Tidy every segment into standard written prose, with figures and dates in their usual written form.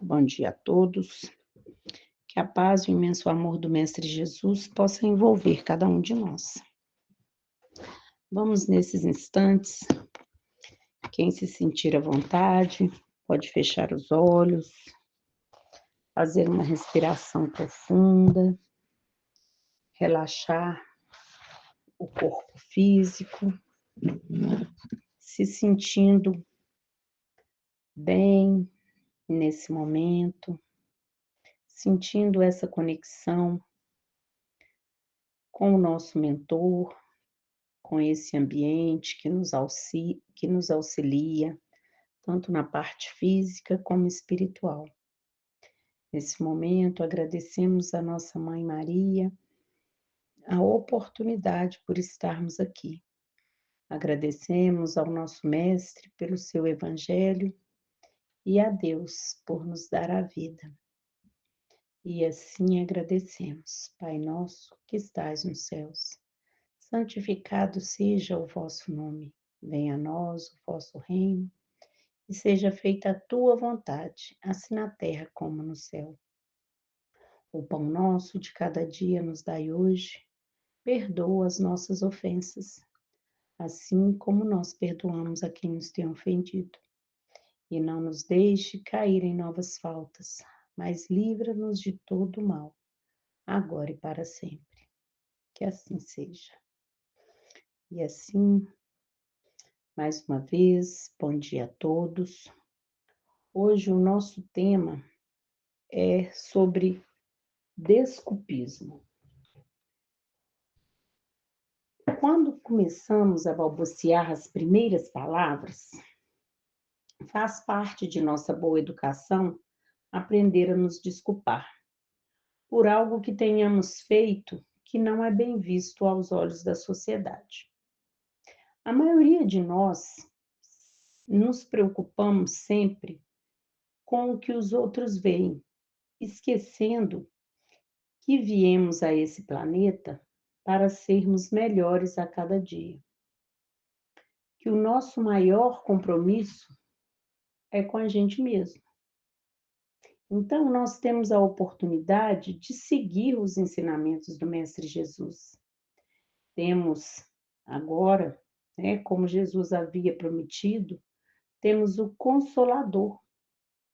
Bom dia a todos. Que a paz e o imenso amor do Mestre Jesus possa envolver cada um de nós. Vamos nesses instantes, quem se sentir à vontade, pode fechar os olhos, fazer uma respiração profunda, relaxar o corpo físico, se sentindo bem nesse momento, sentindo essa conexão com o nosso mentor, com esse ambiente que nos auxilia, tanto na parte física como espiritual. Nesse momento, agradecemos a nossa Mãe Maria a oportunidade por estarmos aqui. Agradecemos ao nosso Mestre pelo seu Evangelho e a Deus por nos dar a vida. E assim agradecemos. Pai nosso que estais nos céus, santificado seja o vosso nome. Venha a nós o vosso reino e seja feita a tua vontade, assim na terra como no céu. O pão nosso de cada dia nos dai hoje, perdoa as nossas ofensas, assim como nós perdoamos a quem nos tem ofendido. E não nos deixe cair em novas faltas, mas livra-nos de todo o mal, agora e para sempre. Que assim seja. E assim, mais uma vez, bom dia a todos. Hoje o nosso tema é sobre desculpismo. Quando começamos a balbuciar as primeiras palavras, faz parte de nossa boa educação aprender a nos desculpar por algo que tenhamos feito que não é bem visto aos olhos da sociedade. A maioria de nós nos preocupamos sempre com o que os outros veem, esquecendo que viemos a esse planeta para sermos melhores a cada dia. Que o nosso maior compromisso é com a gente mesmo. Então, nós temos a oportunidade de seguir os ensinamentos do Mestre Jesus. Temos agora, como Jesus havia prometido, temos o Consolador,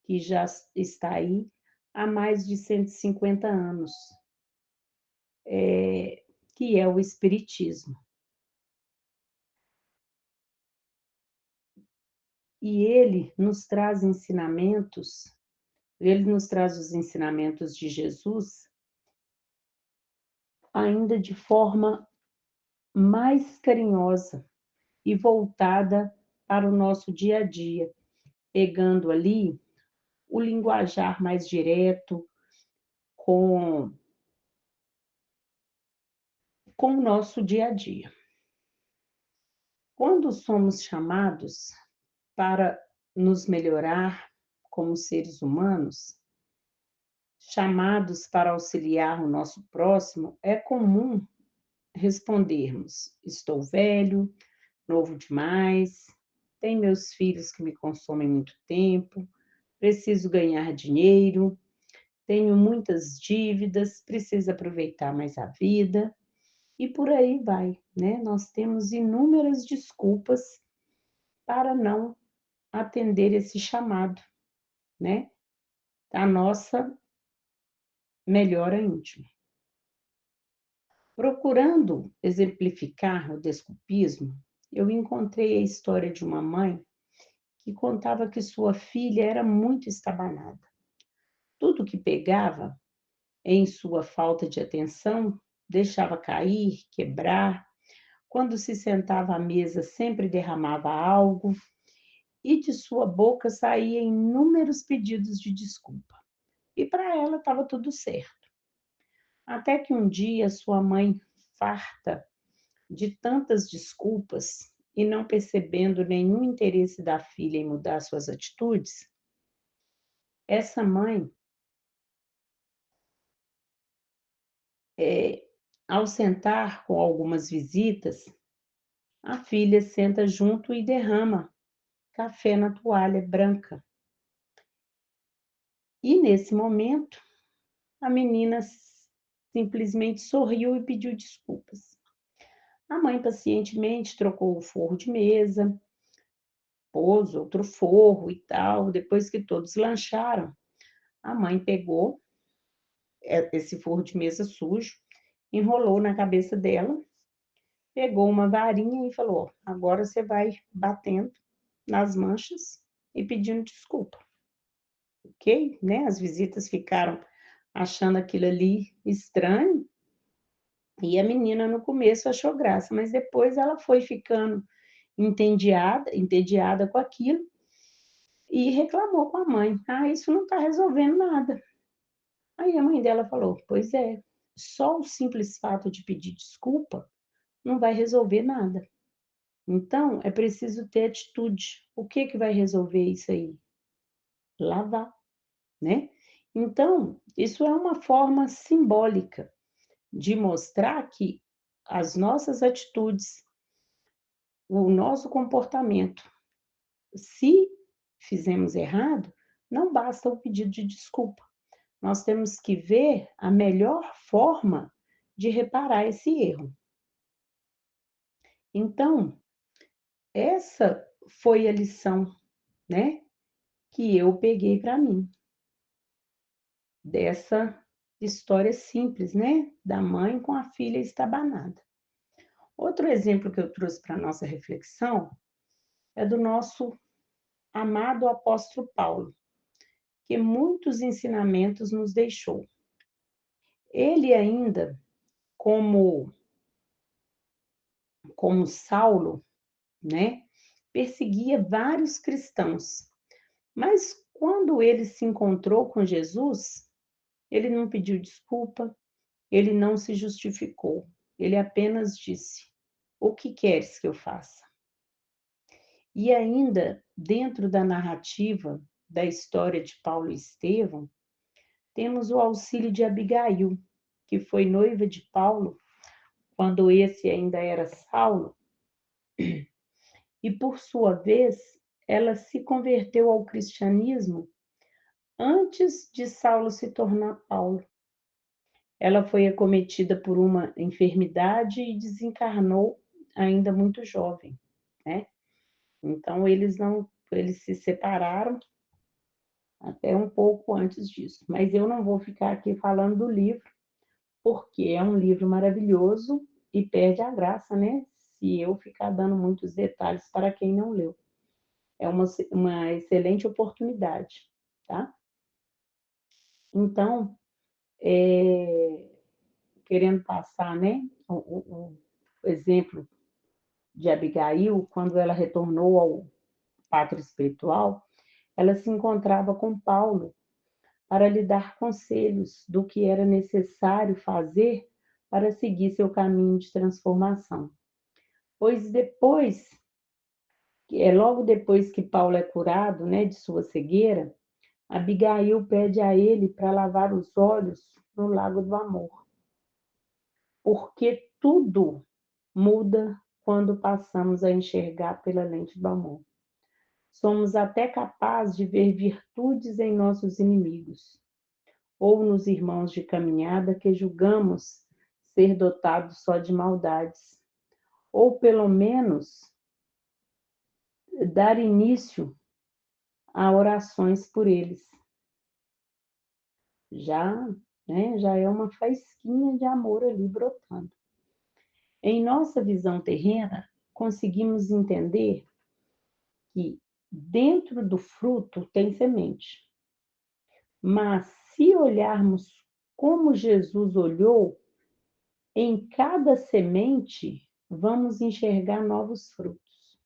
que já está aí há mais de 150 anos, que é o Espiritismo. E ele nos traz os ensinamentos de Jesus ainda de forma mais carinhosa e voltada para o nosso dia a dia, pegando ali o linguajar mais direto com o nosso dia a dia. Quando somos chamados para nos melhorar como seres humanos, chamados para auxiliar o nosso próximo, é comum respondermos: estou velho, novo demais, tenho meus filhos que me consomem muito tempo, preciso ganhar dinheiro, tenho muitas dívidas, preciso aproveitar mais a vida, e por aí vai, né? Nós temos inúmeras desculpas para não atender esse chamado, né? A nossa melhora íntima. Procurando exemplificar o desculpismo, eu encontrei a história de uma mãe que contava que sua filha era muito estabanada. Tudo que pegava, em sua falta de atenção, deixava cair, quebrar. Quando se sentava à mesa, sempre derramava algo e de sua boca saíam inúmeros pedidos de desculpa. E para ela estava tudo certo. Até que um dia sua mãe, farta de tantas desculpas e não percebendo nenhum interesse da filha em mudar suas atitudes, essa mãe, ao sentar com algumas visitas, a filha senta junto e derrama café na toalha branca. E nesse momento, a menina simplesmente sorriu e pediu desculpas. A mãe pacientemente trocou o forro de mesa, pôs outro forro e tal. Depois que todos lancharam, a mãe pegou esse forro de mesa sujo, enrolou na cabeça dela, pegou uma varinha e falou: agora você vai batendo nas manchas e pedindo desculpa, ok? Né? As visitas ficaram achando aquilo ali estranho e a menina no começo achou graça, mas depois ela foi ficando entediada com aquilo e reclamou com a mãe: ah, isso não está resolvendo nada. Aí a mãe dela falou: pois é, só o simples fato de pedir desculpa não vai resolver nada. Então, é preciso ter atitude. O que que vai resolver isso aí? Lavar, né? Então, isso é uma forma simbólica de mostrar que as nossas atitudes, o nosso comportamento, se fizemos errado, não basta o pedido de desculpa. Nós temos que ver a melhor forma de reparar esse erro. Então, essa foi a lição, né, que eu peguei para mim, dessa história simples, né, da mãe com a filha estabanada. Outro exemplo que eu trouxe para nossa reflexão é do nosso amado apóstolo Paulo, que muitos ensinamentos nos deixou. Ele ainda, como Saulo, né, perseguia vários cristãos. Mas quando ele se encontrou com Jesus, ele não pediu desculpa, ele não se justificou. Ele apenas disse: o que queres que eu faça? E ainda, dentro da narrativa da história de Paulo e Estevão, temos o auxílio de Abigail, que foi noiva de Paulo quando esse ainda era Saulo, e por sua vez, ela se converteu ao cristianismo antes de Saulo se tornar Paulo. Ela foi acometida por uma enfermidade e desencarnou ainda muito jovem, né? Então eles se separaram até um pouco antes disso. Mas eu não vou ficar aqui falando do livro, porque é um livro maravilhoso e perde a graça, né? Se eu ficar dando muitos detalhes para quem não leu. É uma excelente oportunidade, tá? Então, querendo passar, né, o exemplo de Abigail, quando ela retornou ao pátrio espiritual, ela se encontrava com Paulo para lhe dar conselhos do que era necessário fazer para seguir seu caminho de transformação. Pois logo depois que Paulo é curado, né, de sua cegueira, Abigail pede a ele para lavar os olhos no lago do amor, porque tudo muda quando passamos a enxergar pela lente do amor. Somos até capazes de ver virtudes em nossos inimigos, ou nos irmãos de caminhada que julgamos ser dotados só de maldades, ou pelo menos dar início a orações por eles. Já, né, já é uma faísquinha de amor ali brotando. Em nossa visão terrena, conseguimos entender que dentro do fruto tem semente. Mas se olharmos como Jesus olhou, em cada semente vamos enxergar novos frutos.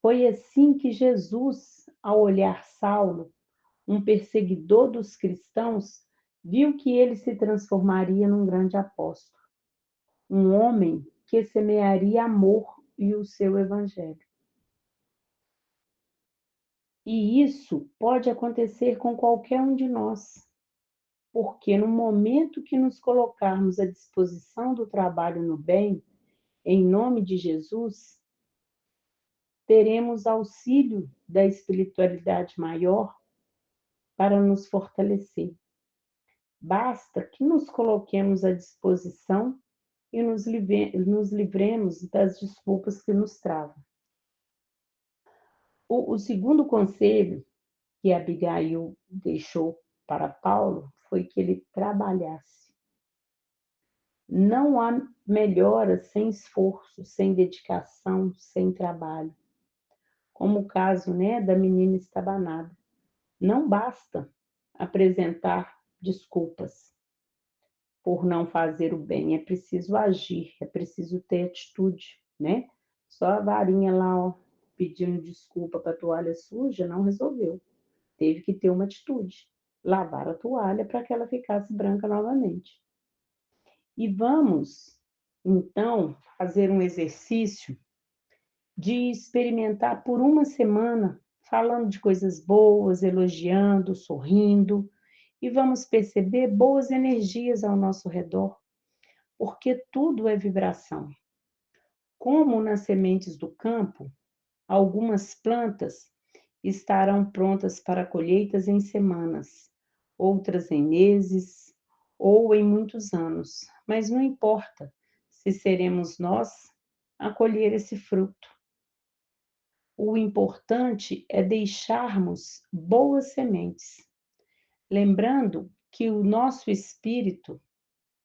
Foi assim que Jesus, ao olhar Saulo, um perseguidor dos cristãos, viu que ele se transformaria num grande apóstolo, um homem que semearia amor e o seu evangelho. E isso pode acontecer com qualquer um de nós, porque no momento que nos colocarmos à disposição do trabalho no bem, em nome de Jesus, teremos auxílio da espiritualidade maior para nos fortalecer. Basta que nos coloquemos à disposição e nos livremos das desculpas que nos travam. O segundo conselho que Abigail deixou para Paulo foi que ele trabalhasse. Não há melhora sem esforço, sem dedicação, sem trabalho. Como o caso, né, da menina estabanada. Não basta apresentar desculpas por não fazer o bem, é preciso agir, é preciso ter atitude, né? Só a varinha lá, ó, pedindo desculpa para a toalha suja não resolveu. Teve que ter uma atitude, lavar a toalha para que ela ficasse branca novamente. E vamos, então, fazer um exercício de experimentar por uma semana, falando de coisas boas, elogiando, sorrindo, e vamos perceber boas energias ao nosso redor, porque tudo é vibração. Como nas sementes do campo, algumas plantas estarão prontas para colheitas em semanas, outras em meses ou em muitos anos, mas não importa se seremos nós a colher esse fruto. O importante é deixarmos boas sementes, lembrando que o nosso espírito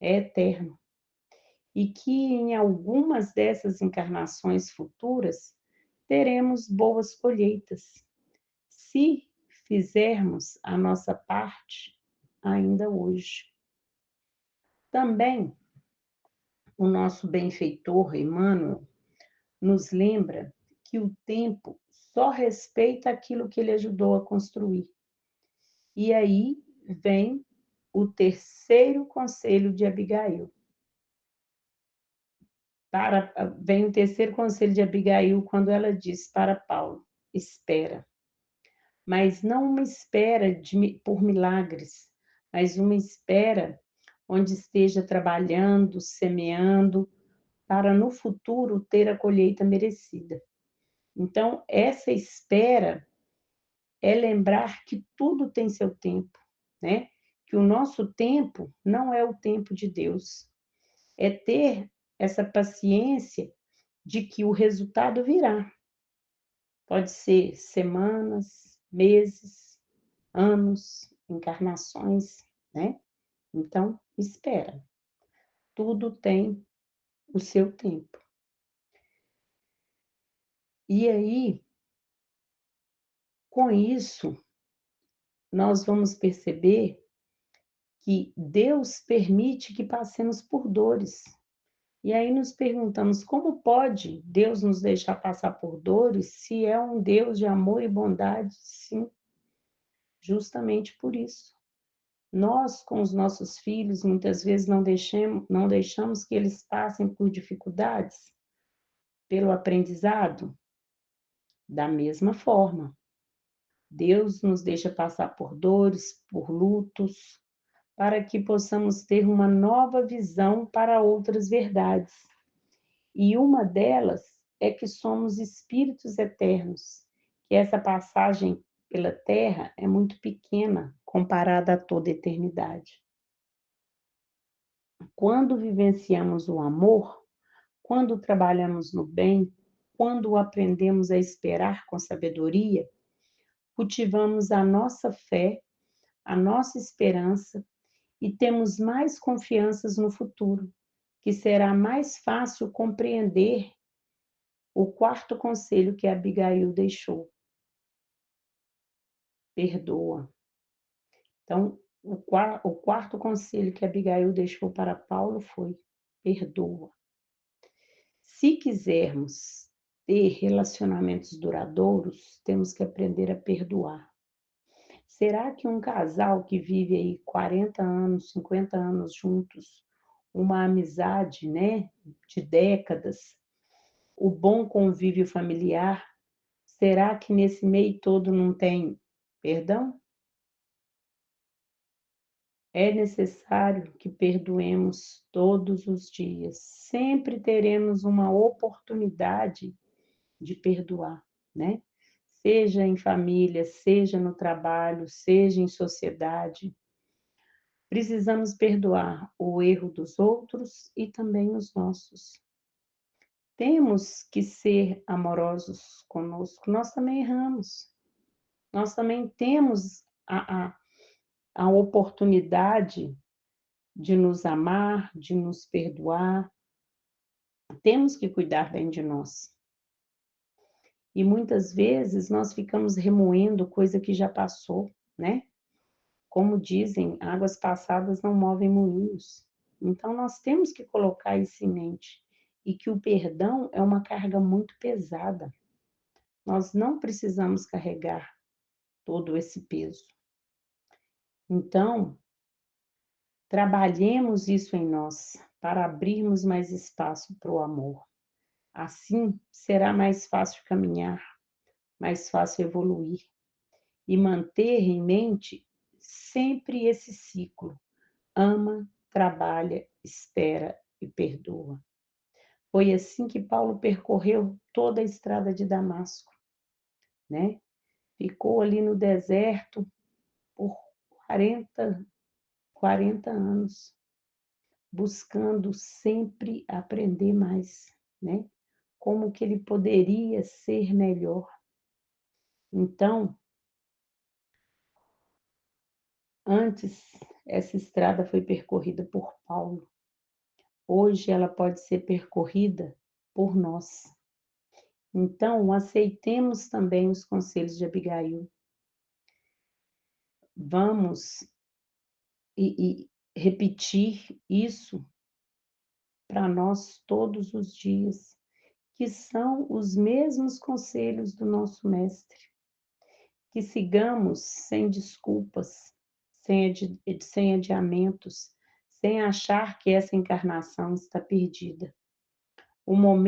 é eterno e que em algumas dessas encarnações futuras teremos boas colheitas, se fizermos a nossa parte ainda hoje. Também o nosso benfeitor Emmanuel nos lembra que o tempo só respeita aquilo que ele ajudou a construir. E aí vem o terceiro conselho de Abigail. Vem o terceiro conselho de Abigail quando ela diz para Paulo: espera. Mas não uma espera por milagres, mas uma espera onde esteja trabalhando, semeando, para no futuro ter a colheita merecida. Então, essa espera é lembrar que tudo tem seu tempo, né? Que o nosso tempo não é o tempo de Deus. É ter essa paciência de que o resultado virá. Pode ser semanas, meses, anos, encarnações, né? Então, espera. Tudo tem o seu tempo. E aí, com isso, nós vamos perceber que Deus permite que passemos por dores. E aí nos perguntamos como pode Deus nos deixar passar por dores se é um Deus de amor e bondade? Sim, justamente por isso. Nós, com os nossos filhos, muitas vezes não deixamos que eles passem por dificuldades, pelo aprendizado. Da mesma forma, Deus nos deixa passar por dores, por lutos, para que possamos ter uma nova visão para outras verdades. E uma delas é que somos espíritos eternos, que essa passagem pela Terra é muito pequena comparada a toda a eternidade. Quando vivenciamos o amor, quando trabalhamos no bem, quando aprendemos a esperar com sabedoria, cultivamos a nossa fé, a nossa esperança e temos mais confianças no futuro, que será mais fácil compreender o quarto conselho que Abigail deixou. Perdoa. Então, o quarto conselho que Abigail deixou para Paulo foi: perdoa. Se quisermos ter relacionamentos duradouros, temos que aprender a perdoar. Será que um casal que vive aí 40 anos, 50 anos juntos, uma amizade, né, de décadas, o bom convívio familiar, será que nesse meio todo não tem perdão? É necessário que perdoemos todos os dias. Sempre teremos uma oportunidade de perdoar, né? seja em família, seja no trabalho, seja em sociedade. Precisamos perdoar o erro dos outros e também os nossos. Temos que ser amorosos conosco, nós também erramos. Nós também temos a oportunidade de nos amar, de nos perdoar. Temos que cuidar bem de nós. E muitas vezes nós ficamos remoendo coisa que já passou, né? Como dizem, águas passadas não movem moinhos. Então nós temos que colocar isso em mente. E que o perdão é uma carga muito pesada. Nós não precisamos carregar todo esse peso. Então, trabalhemos isso em nós para abrirmos mais espaço para o amor. Assim, será mais fácil caminhar, mais fácil evoluir e manter em mente sempre esse ciclo: ama, trabalha, espera e perdoa. Foi assim que Paulo percorreu toda a estrada de Damasco, né? Ficou ali no deserto por 40 anos, buscando sempre aprender mais, né? Como que ele poderia ser melhor. Então, antes, essa estrada foi percorrida por Paulo. Hoje ela pode ser percorrida por nós. Então, aceitemos também os conselhos de Abigail. Vamos repetir isso para nós todos os dias, que são os mesmos conselhos do nosso mestre. Que sigamos sem desculpas, sem adiamentos, sem achar que essa encarnação está perdida. O momento